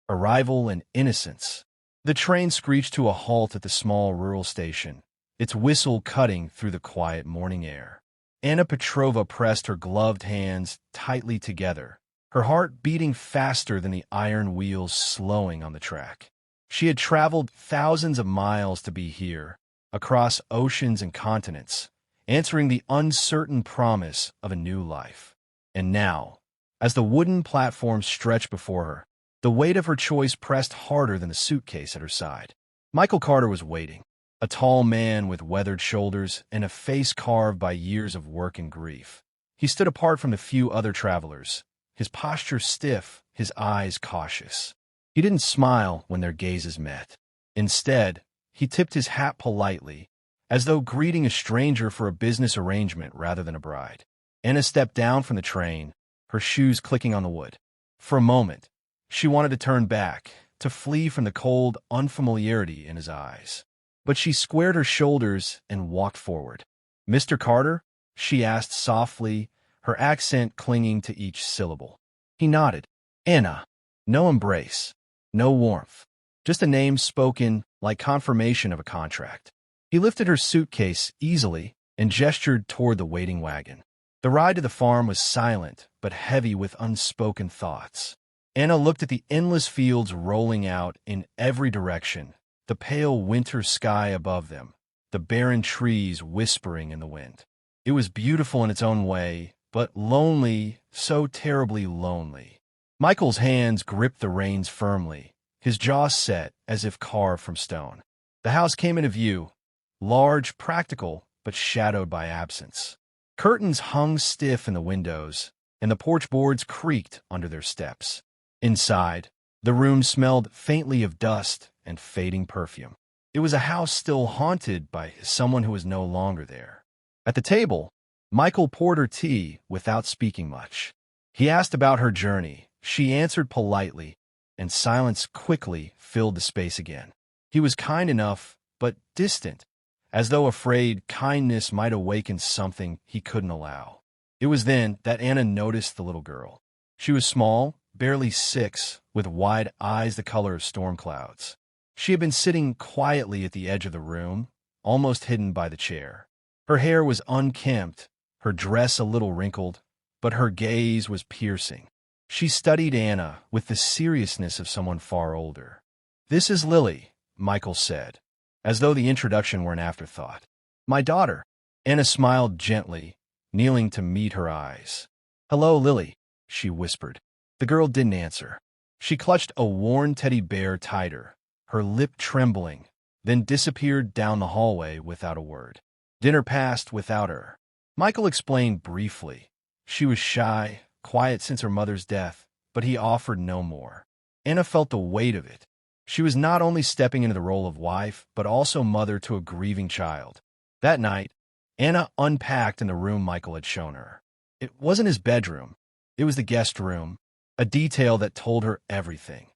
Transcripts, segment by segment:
arrival, and innocence. The train screeched to a halt at the small rural station, its whistle cutting through the quiet morning air. Anna Petrova pressed her gloved hands tightly together, her heart beating faster than the iron wheels slowing on the track. She had traveled thousands of miles to be here, across oceans and continents, answering the uncertain promise of a new life. And now, as the wooden platform stretched before her, the weight of her choice pressed harder than the suitcase at her side. Michael Carter was waiting, a tall man with weathered shoulders and a face carved by years of work and grief. He stood apart from the few other travelers, his posture stiff, his eyes cautious. He didn't smile when their gazes met. Instead, he tipped his hat politely, as though greeting a stranger for a business arrangement rather than a bride. Anna stepped down from the train, her shoes clicking on the wood. For a moment, she wanted to turn back, to flee from the cold unfamiliarity in his eyes. But she squared her shoulders and walked forward. "Mr. Carter?" she asked softly, her accent clinging to each syllable. He nodded. "Anna." No embrace, no warmth, just a name spoken like confirmation of a contract. He lifted her suitcase easily and gestured toward the waiting wagon. The ride to the farm was silent but heavy with unspoken thoughts. Anna looked at the endless fields rolling out in every direction, the pale winter sky above them, the barren trees whispering in the wind. It was beautiful in its own way, but lonely, so terribly lonely. Michael's hands gripped the reins firmly, his jaw set as if carved from stone. The house came into view, large, practical, but shadowed by absence. Curtains hung stiff in the windows, and the porch boards creaked under their steps. Inside, the room smelled faintly of dust and fading perfume. It was a house still haunted by someone who was no longer there. At the table, Michael poured her tea without speaking much. He asked about her journey. She answered politely, and silence quickly filled the space again. He was kind enough, but distant, as though afraid kindness might awaken something he couldn't allow. It was then that Anna noticed the little girl. She was small, barely 6, with wide eyes the color of storm clouds. She had been sitting quietly at the edge of the room, almost hidden by the chair. Her hair was unkempt, her dress a little wrinkled, but her gaze was piercing. She studied Anna with the seriousness of someone far older. "This is Lily," Michael said, as though the introduction were an afterthought. "My daughter." Anna smiled gently, kneeling to meet her eyes. "Hello, Lily," she whispered. The girl didn't answer. She clutched a worn teddy bear tighter, her lip trembling, then disappeared down the hallway without a word. Dinner passed without her. Michael explained briefly. She was shy, quiet since her mother's death, but he offered no more. Anna felt the weight of it. She was not only stepping into the role of wife, but also mother to a grieving child. That night, Anna unpacked in the room Michael had shown her. It wasn't his bedroom. It was the guest room, a detail that told her everything.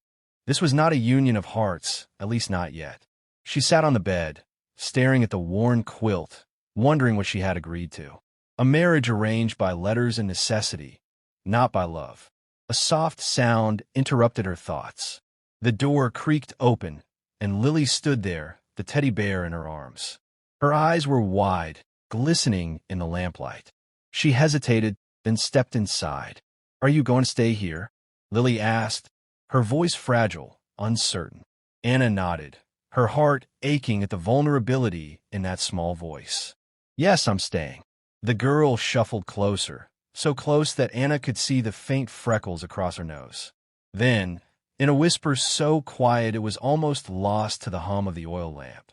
This was not a union of hearts, at least not yet. She sat on the bed, staring at the worn quilt, wondering what she had agreed to. A marriage arranged by letters and necessity, not by love. A soft sound interrupted her thoughts. The door creaked open, and Lily stood there, the teddy bear in her arms. Her eyes were wide, glistening in the lamplight. She hesitated, then stepped inside. "Are you going to stay here?" Lily asked, her voice fragile, uncertain. Anna nodded, her heart aching at the vulnerability in that small voice. "Yes, I'm staying." The girl shuffled closer, so close that Anna could see the faint freckles across her nose. Then, in a whisper so quiet it was almost lost to the hum of the oil lamp,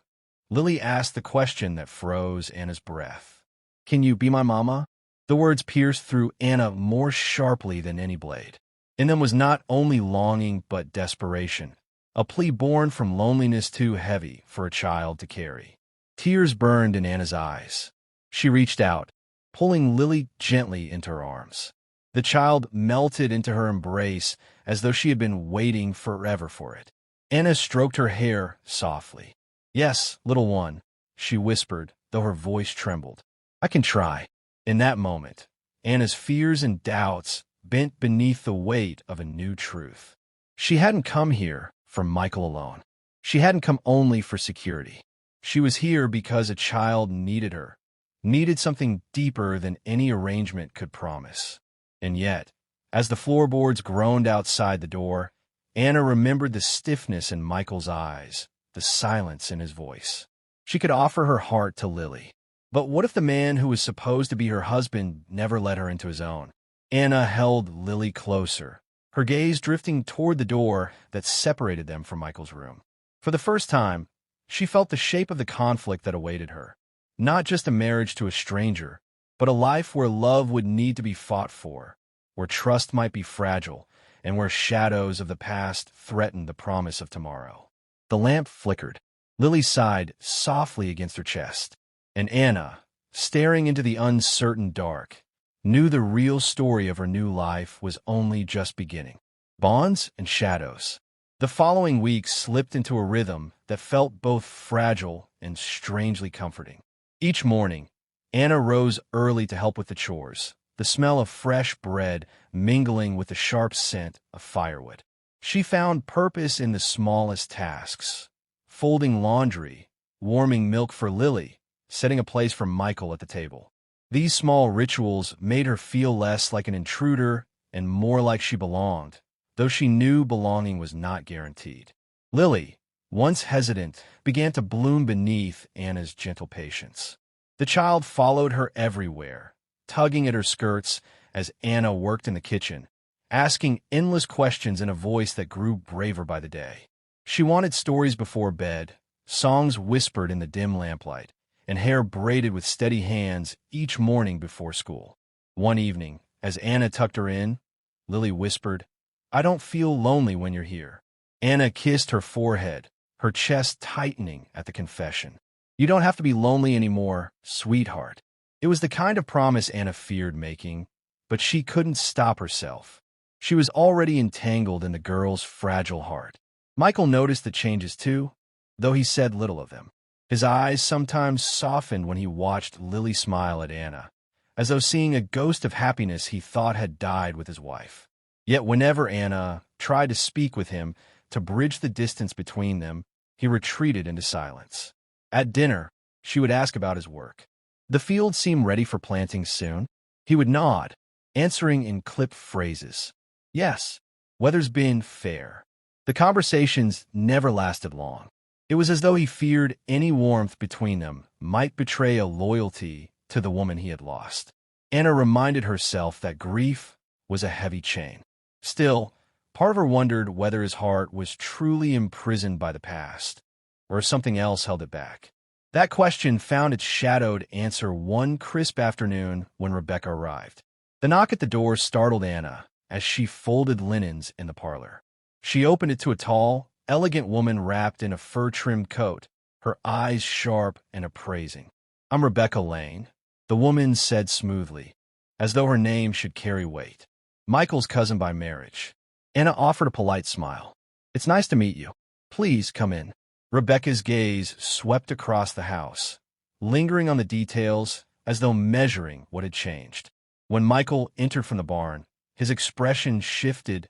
Lily asked the question that froze Anna's breath. "Can you be my mama?" The words pierced through Anna more sharply than any blade. In them was not only longing but desperation, a plea born from loneliness too heavy for a child to carry. Tears burned in Anna's eyes. She reached out, pulling Lily gently into her arms. The child melted into her embrace as though she had been waiting forever for it. Anna stroked her hair softly. "Yes, little one," she whispered, though her voice trembled. "I can try." In that moment, Anna's fears and doubts bent beneath the weight of a new truth. She hadn't come here for Michael alone. She hadn't come only for security. She was here because a child needed her, needed something deeper than any arrangement could promise. And yet, as the floorboards groaned outside the door, Anna remembered the stiffness in Michael's eyes, the silence in his voice. She could offer her heart to Lily. But what if the man who was supposed to be her husband never let her into his own? Anna held Lily closer, her gaze drifting toward the door that separated them from Michael's room. For the first time, she felt the shape of the conflict that awaited her. Not just a marriage to a stranger, but a life where love would need to be fought for, where trust might be fragile, and where shadows of the past threatened the promise of tomorrow. The lamp flickered. Lily sighed softly against her chest, and Anna, staring into the uncertain dark, knew the real story of her new life was only just beginning. Bonds and shadows. The following weeks slipped into a rhythm that felt both fragile and strangely comforting. Each morning, Anna rose early to help with the chores, the smell of fresh bread mingling with the sharp scent of firewood. She found purpose in the smallest tasks: folding laundry, warming milk for Lily, setting a place for Michael at the table. These small rituals made her feel less like an intruder and more like she belonged, though she knew belonging was not guaranteed. Lily, once hesitant, began to bloom beneath Anna's gentle patience. The child followed her everywhere, tugging at her skirts as Anna worked in the kitchen, asking endless questions in a voice that grew braver by the day. She wanted stories before bed, songs whispered in the dim lamplight, and hair braided with steady hands each morning before school. One evening, as Anna tucked her in, Lily whispered, "I don't feel lonely when you're here." Anna kissed her forehead, her chest tightening at the confession. "You don't have to be lonely anymore, sweetheart." It was the kind of promise Anna feared making, but she couldn't stop herself. She was already entangled in the girl's fragile heart. Michael noticed the changes too, though he said little of them. His eyes sometimes softened when he watched Lily smile at Anna, as though seeing a ghost of happiness he thought had died with his wife. Yet whenever Anna tried to speak with him to bridge the distance between them, he retreated into silence. At dinner, she would ask about his work. "The field seem ready for planting soon?" He would nod, answering in clipped phrases. "Yes, weather's been fair." The conversations never lasted long. It was as though he feared any warmth between them might betray a loyalty to the woman he had lost. Anna reminded herself that grief was a heavy chain. Still, part of her wondered whether his heart was truly imprisoned by the past, or if something else held it back. That question found its shadowed answer one crisp afternoon when Rebecca arrived. The knock at the door startled Anna as she folded linens in the parlor. She opened it to a tall, elegant woman wrapped in a fur-trimmed coat, her eyes sharp and appraising. "I'm Rebecca Lane," the woman said smoothly, as though her name should carry weight. "Michael's cousin by marriage." Anna offered a polite smile. "It's nice to meet you. Please come in." Rebecca's gaze swept across the house, lingering on the details as though measuring what had changed. When Michael entered from the barn, his expression shifted,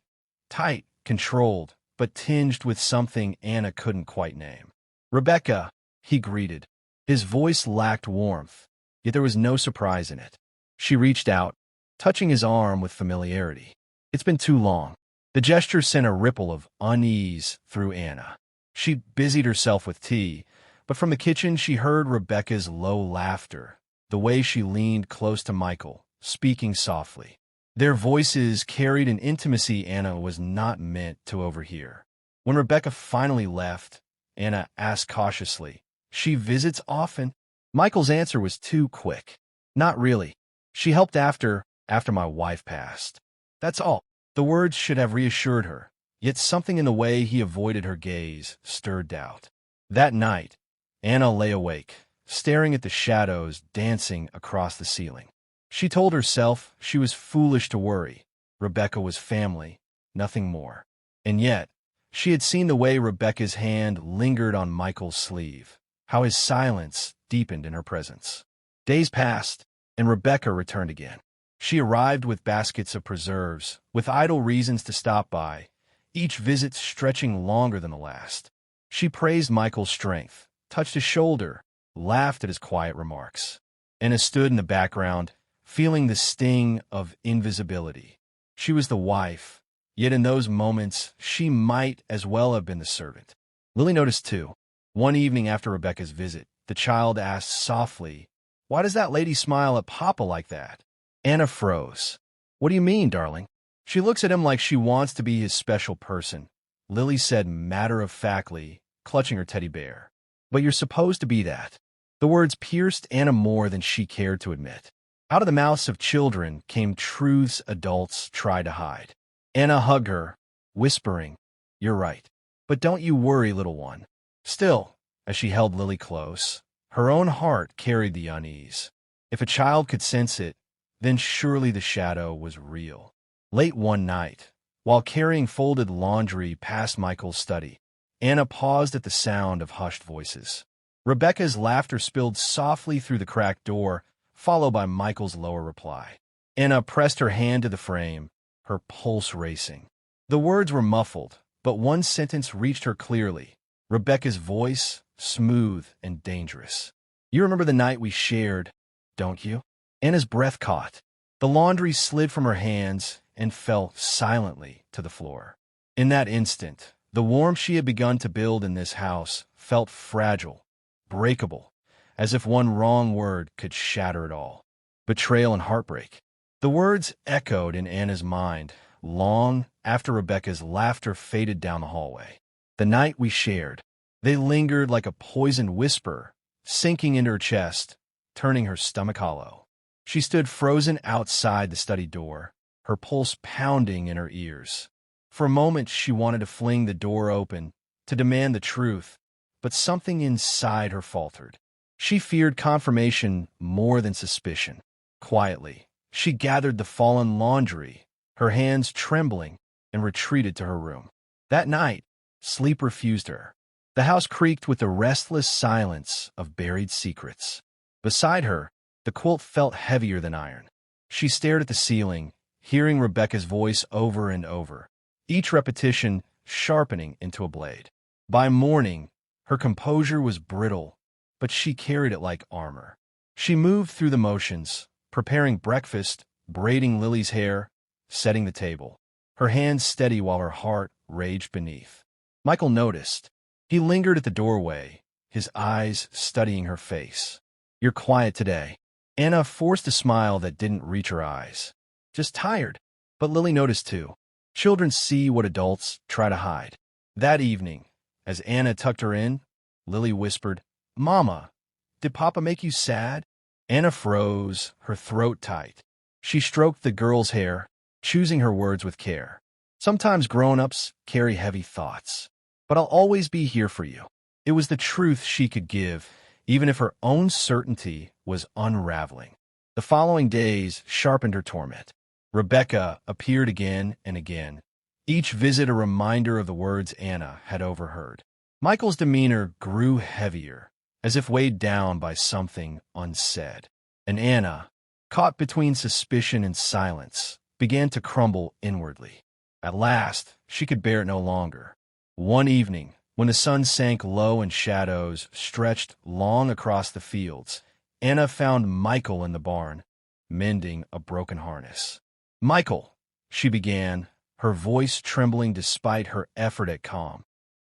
tight, controlled, but tinged with something Anna couldn't quite name. "Rebecca," he greeted. His voice lacked warmth, yet there was no surprise in it. She reached out, touching his arm with familiarity. "It's been too long." The gesture sent a ripple of unease through Anna. She busied herself with tea, but from the kitchen she heard Rebecca's low laughter, the way she leaned close to Michael, speaking softly. Their voices carried an intimacy Anna was not meant to overhear. When Rebecca finally left, Anna asked cautiously, "She visits often?" Michael's answer was too quick. "Not really. She helped after my wife passed. That's all." The words should have reassured her, yet something in the way he avoided her gaze stirred doubt. That night, Anna lay awake, staring at the shadows dancing across the ceiling. She told herself she was foolish to worry. Rebecca was family, nothing more. And yet, she had seen the way Rebecca's hand lingered on Michael's sleeve, how his silence deepened in her presence. Days passed, and Rebecca returned again. She arrived with baskets of preserves, with idle reasons to stop by, each visit stretching longer than the last. She praised Michael's strength, touched his shoulder, laughed at his quiet remarks. Anna stood in the background, feeling the sting of invisibility. She was the wife, yet in those moments she might as well have been the servant. Lily noticed too. One evening after Rebecca's visit, the child asked softly, "Why does that lady smile at Papa like that?" Anna froze. "What do you mean, darling?" She looks at him like she wants to be his special person. Lily said matter-of-factly, clutching her teddy bear. "But you're supposed to be that." The words pierced Anna more than she cared to admit. Out of the mouths of children came truths adults try to hide. Anna hugged her, whispering, "You're right. But don't you worry, little one." Still, as she held Lily close, her own heart carried the unease. If a child could sense it, then surely the shadow was real. Late one night, while carrying folded laundry past Michael's study, Anna paused at the sound of hushed voices. Rebecca's laughter spilled softly through the cracked door, followed by Michael's lower reply. Anna pressed her hand to the frame, her pulse racing. The words were muffled, but one sentence reached her clearly. Rebecca's voice, smooth and dangerous. "You remember the night we shared, don't you?" Anna's breath caught. The laundry slid from her hands and fell silently to the floor. In that instant, the warmth she had begun to build in this house felt fragile, breakable, as if one wrong word could shatter it all. Betrayal and heartbreak. The words echoed in Anna's mind long after Rebecca's laughter faded down the hallway. The night we shared. They lingered like a poisoned whisper, sinking into her chest, turning her stomach hollow. She stood frozen outside the study door, her pulse pounding in her ears. For a moment she wanted to fling the door open, to demand the truth, but something inside her faltered. She feared confirmation more than suspicion. Quietly, she gathered the fallen laundry, her hands trembling, and retreated to her room. That night, sleep refused her. The house creaked with the restless silence of buried secrets. Beside her, the quilt felt heavier than iron. She stared at the ceiling, hearing Rebecca's voice over and over, each repetition sharpening into a blade. By morning, her composure was brittle, but she carried it like armor. She moved through the motions, preparing breakfast, braiding Lily's hair, setting the table, her hands steady while her heart raged beneath. Michael noticed. He lingered at the doorway, his eyes studying her face. "You're quiet today." Anna forced a smile that didn't reach her eyes. "Just tired." But Lily noticed too. Children see what adults try to hide. That evening, as Anna tucked her in, Lily whispered, "Mama, did Papa make you sad?" Anna froze, her throat tight. She stroked the girl's hair, choosing her words with care. "Sometimes grown-ups carry heavy thoughts. But I'll always be here for you." It was the truth she could give, even if her own certainty was unraveling. The following days sharpened her torment. Rebecca appeared again and again, each visit a reminder of the words Anna had overheard. Michael's demeanor grew heavier, as if weighed down by something unsaid. And Anna, caught between suspicion and silence, began to crumble inwardly. At last, she could bear it no longer. One evening, when the sun sank low and shadows stretched long across the fields, Anna found Michael in the barn, mending a broken harness. "Michael," she began, her voice trembling despite her effort at calm,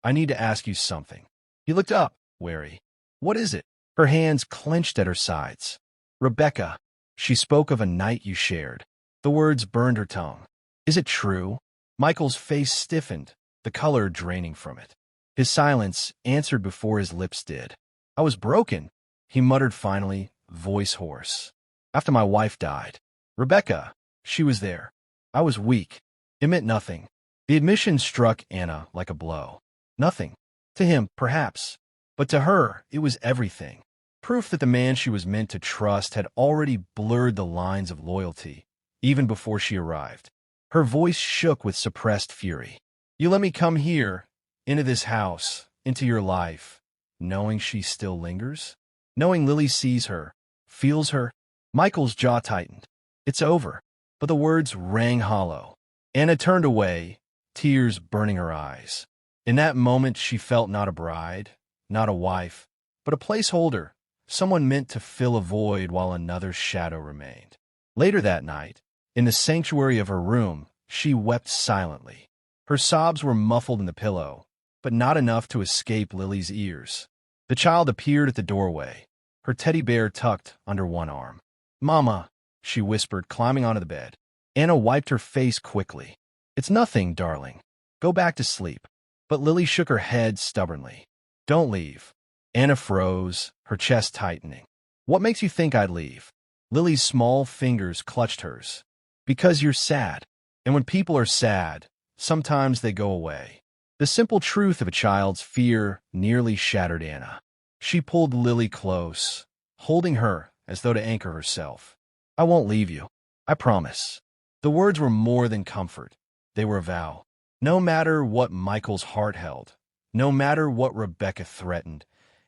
"I need to ask you something." He looked up, wary. "What is it?" Her hands clenched at her sides. "Rebecca, she spoke of a night you shared." The words burned her tongue. "Is it true?" Michael's face stiffened, the color draining from it. His silence answered before his lips did. "I was broken," he muttered finally, voice hoarse. "After my wife died. Rebecca, she was there. I was weak. It meant nothing." The admission struck Anna like a blow. Nothing. To him, perhaps. But to her, it was everything. Proof that the man she was meant to trust had already blurred the lines of loyalty, even before she arrived. Her voice shook with suppressed fury. "You let me come here, into this house, into your life, knowing she still lingers? Knowing Lily sees her, feels her?" Michael's jaw tightened. "It's over." But the words rang hollow. Anna turned away, tears burning her eyes. In that moment, she felt not a bride, not a wife, but a placeholder, someone meant to fill a void while another's shadow remained. Later that night, in the sanctuary of her room, she wept silently. Her sobs were muffled in the pillow, but not enough to escape Lily's ears. The child appeared at the doorway, her teddy bear tucked under one arm. "Mama," she whispered, climbing onto the bed. Anna wiped her face quickly. "It's nothing, darling. Go back to sleep." But Lily shook her head stubbornly. "Don't leave." Anna froze, her chest tightening. "What makes you think I'd leave?" Lily's small fingers clutched hers. "Because you're sad. And when people are sad, sometimes they go away." The simple truth of a child's fear nearly shattered Anna. She pulled Lily close, holding her as though to anchor herself. "I won't leave you. I promise." The words were more than comfort. They were a vow. No matter what Michael's heart held, no matter what Rebecca threatened,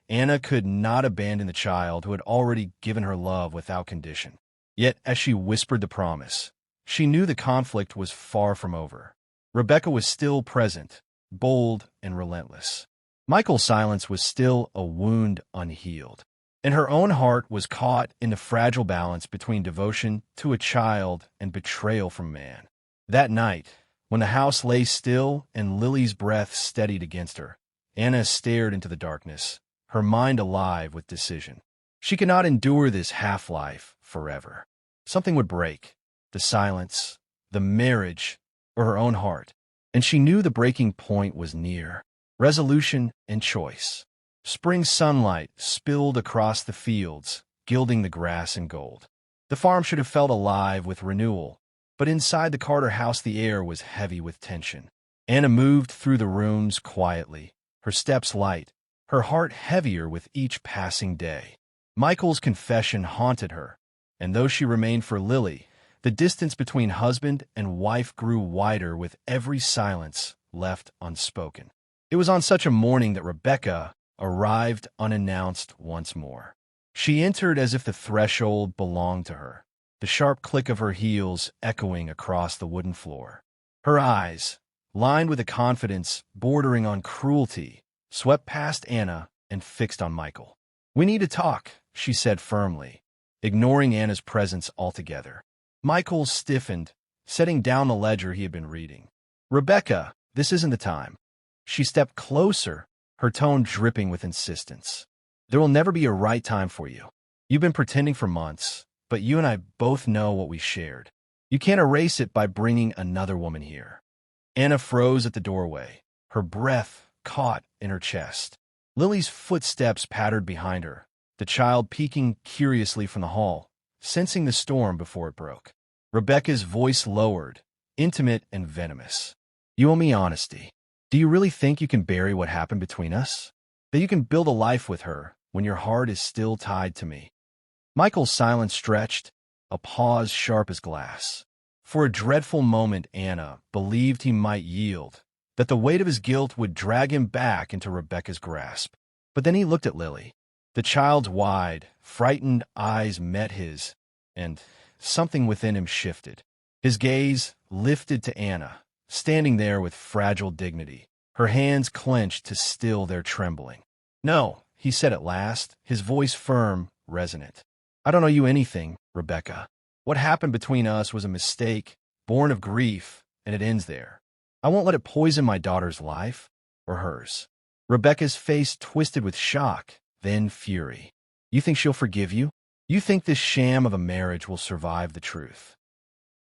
Anna could not abandon the child who had already given her love without condition. Yet, as she whispered the promise, she knew the conflict was far from over. Rebecca was still present, bold and relentless. Michael's silence was still a wound unhealed, and her own heart was caught in the fragile balance between devotion to a child and betrayal from man. That night, when the house lay still and Lily's breath steadied against her, Anna stared into the darkness, her mind alive with decision. She could not endure this half-life forever. Something would break, the silence, the marriage, or her own heart, and she knew the breaking point was near. Resolution and choice. Spring sunlight spilled across the fields, gilding the grass in gold. The farm should have felt alive with renewal, but inside the Carter house the air was heavy with tension. Anna moved through the rooms quietly, her steps light, her heart heavier with each passing day. Michael's confession haunted her, and though she remained for Lily, the distance between husband and wife grew wider with every silence left unspoken. It was on such a morning that Rebecca arrived unannounced once more. She entered as if the threshold belonged to her, the sharp click of her heels echoing across the wooden floor. Her eyes, lined with a confidence bordering on cruelty, swept past Anna and fixed on Michael. "We need to talk," she said firmly, ignoring Anna's presence altogether. Michael stiffened, setting down the ledger he had been reading. "Rebecca, this isn't the time." She stepped closer, her tone dripping with insistence. "There will never be a right time for you. You've been pretending for months, but you and I both know what we shared. You can't erase it by bringing another woman here." Anna froze at the doorway, her breath caught in her chest. Lily's footsteps pattered behind her, the child peeking curiously from the hall, sensing the storm before it broke. Rebecca's voice lowered, intimate and venomous. "You owe me honesty. Do you really think you can bury what happened between us? That you can build a life with her when your heart is still tied to me?" Michael's silence stretched, a pause sharp as glass. For a dreadful moment Anna believed he might yield, that the weight of his guilt would drag him back into Rebecca's grasp. But then he looked at Lily. The child's wide, frightened eyes met his, and something within him shifted. His gaze lifted to Anna, standing there with fragile dignity, her hands clenched to still their trembling. "No," he said at last, his voice firm, resonant. "I don't owe you anything, Rebecca. What happened between us was a mistake, born of grief, and it ends there. I won't let it poison my daughter's life, or hers." Rebecca's face twisted with shock, then fury. "You think she'll forgive you? You think this sham of a marriage will survive the truth?"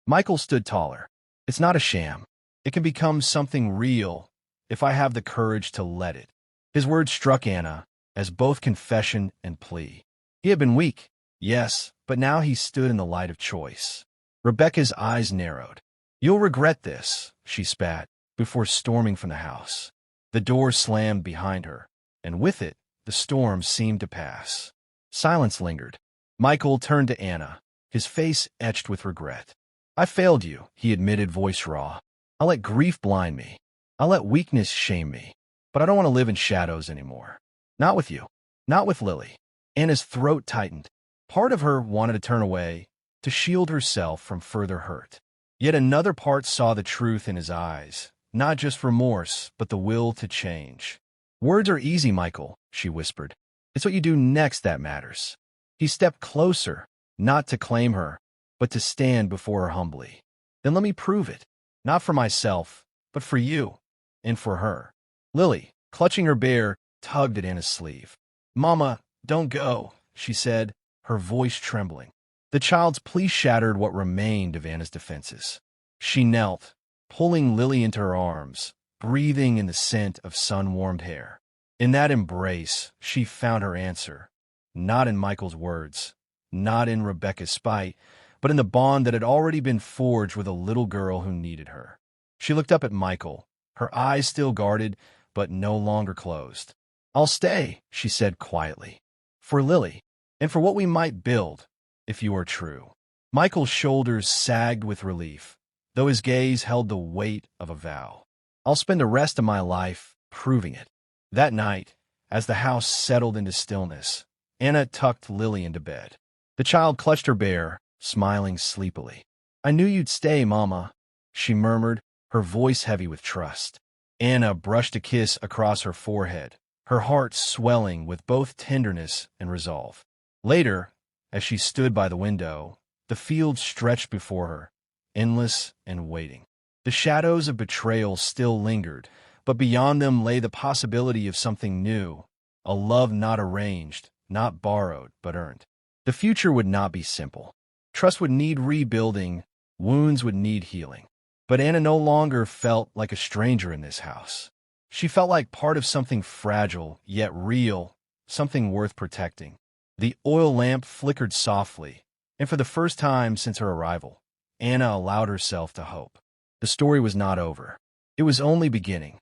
Michael stood taller. "It's not a sham. It can become something real if I have the courage to let it." His words struck Anna as both confession and plea. He had been weak, yes, but now he stood in the light of choice. Rebecca's eyes narrowed. "You'll regret this," she spat, before storming from the house. The door slammed behind her, and with it, the storm seemed to pass. Silence lingered. Michael turned to Anna, his face etched with regret. "I failed you," he admitted, voice raw. "I'll let grief blind me. I'll let weakness shame me. But I don't want to live in shadows anymore. Not with you. Not with Lily." Anna's throat tightened. Part of her wanted to turn away, to shield herself from further hurt. Yet another part saw the truth in his eyes, Not just remorse, but the will to change. Words are easy, Michael, she whispered. It's what you do next that matters. He stepped closer, not to claim her, but to stand before her humbly. Then let me prove it. Not for myself, but for you. And for her. Lily, clutching her bear, tugged at Anna's sleeve. Mama, don't go, she said, her voice trembling. The child's plea shattered what remained of Anna's defenses. She knelt, pulling Lily into her arms, breathing in the scent of sun-warmed hair. In that embrace, she found her answer. Not in Michael's words, not in Rebecca's spite, but in the bond that had already been forged with a little girl who needed her. She looked up at Michael, her eyes still guarded, but no longer closed. I'll stay, she said quietly. For Lily, and for what we might build, if you are true. Michael's shoulders sagged with relief, though his gaze held the weight of a vow. I'll spend the rest of my life proving it. That night, as the house settled into stillness, Anna tucked Lily into bed. The child clutched her bear, smiling sleepily. I knew you'd stay, Mama, she murmured, her voice heavy with trust. Anna brushed a kiss across her forehead, her heart swelling with both tenderness and resolve. Later, as she stood by the window, the field stretched before her, endless and waiting. The shadows of betrayal still lingered, but beyond them lay the possibility of something new, a love not arranged, not borrowed, but earned. The future would not be simple. Trust would need rebuilding, wounds would need healing. But Anna no longer felt like a stranger in this house. She felt like part of something fragile, yet real, something worth protecting. The oil lamp flickered softly, and for the first time since her arrival, Anna allowed herself to hope. The story was not over. It was only beginning.